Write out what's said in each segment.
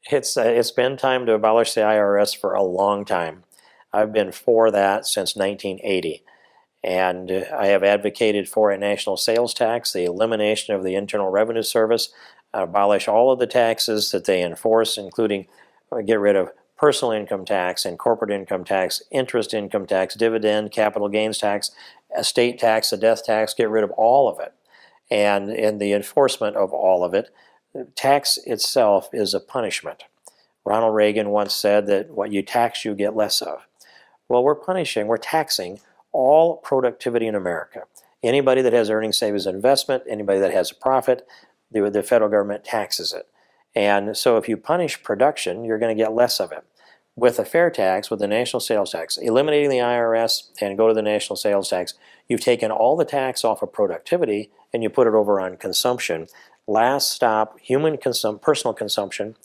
It's been time to abolish the IRS for a long time. I've been for that since 1980. And I have advocated for a national sales tax, the elimination of the Internal Revenue Service, abolish all of the taxes that they enforce, including get rid of personal income tax and corporate income tax, interest income tax, dividend, capital gains tax, estate tax, the death tax, get rid of all of it. And in the enforcement of all of it, tax itself is a punishment. Ronald Reagan once said that what you tax, you get less of. Well, we're taxing all productivity in America. Anybody that has earnings, savings, and investment, anybody that has a profit, the federal government taxes it. And so if you punish production, you're going to get less of it. With a fair tax, with the national sales tax, eliminating the IRS and go to the national sales tax, you've taken all the tax off of productivity and you put it over on consumption. Last stop, personal consumption,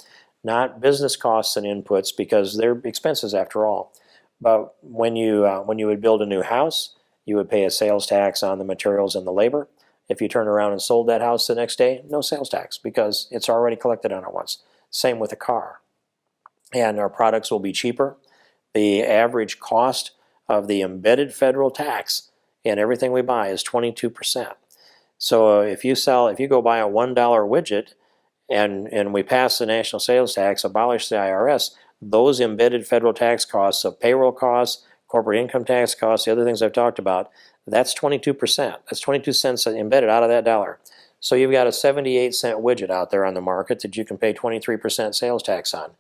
not business costs and inputs, because they're expenses after all. But when you would build a new house, you would pay a sales tax on the materials and the labor. If you turn around and sold that house the next day, no sales tax because it's already collected on it once. Same with a car. And our products will be cheaper. The average cost of the embedded federal tax in everything we buy is 22%. So if you go buy a $1 widget and we pass the national sales tax, abolish the IRS, those embedded federal tax costs of payroll costs, corporate income tax costs, the other things I've talked about, that's 22%. That's 22 cents embedded out of that dollar. So you've got a 78-cent widget out there on the market that you can pay 23% sales tax on.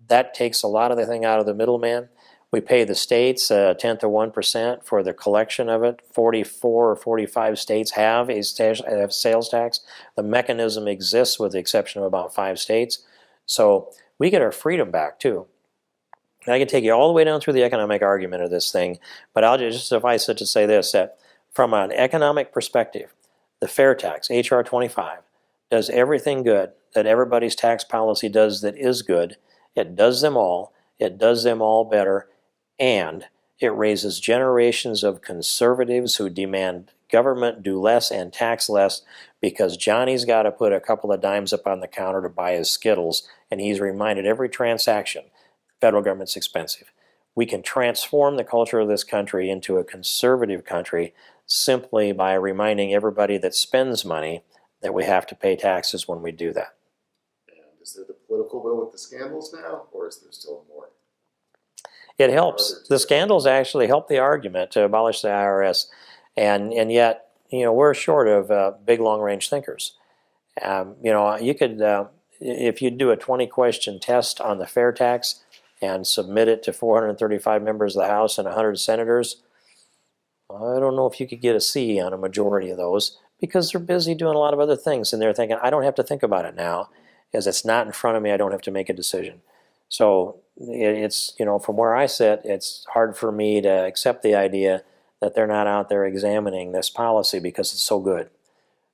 That takes a lot of the thing out of the middleman. We pay the states a tenth of 1% for the collection of it. 44 or 45 states have a sales tax. The mechanism exists with the exception of about 5 states. So we get our freedom back too. And I can take you all the way down through the economic argument of this thing, but I'll just suffice it to say this, that from an economic perspective, the fair tax, H.R. 25, does everything good that everybody's tax policy does that is good. It does them all better, and it raises generations of conservatives who demand government do less and tax less because Johnny's got to put a couple of dimes up on the counter to buy his Skittles, and he's reminded every transaction, federal government's expensive. We can transform the culture of this country into a conservative country simply by reminding everybody that spends money that we have to pay taxes when we do that. And is there the political will with the scandals now, or is there still more? It helps. The scandals actually help the argument to abolish the IRS, and yet, we're short of big long-range thinkers. You could, if you do a 20-question test on the fair tax and submit it to 435 members of the House and 100 senators, I don't know if you could get a C on a majority of those because they're busy doing a lot of other things, and they're thinking, I don't have to think about it now, as it's not in front of me, I don't have to make a decision. So it's, from where I sit, it's hard for me to accept the idea that they're not out there examining this policy because it's so good.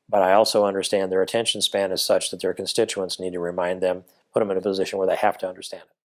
But I also understand their attention span is such that their constituents need to remind them, put them in a position where they have to understand it.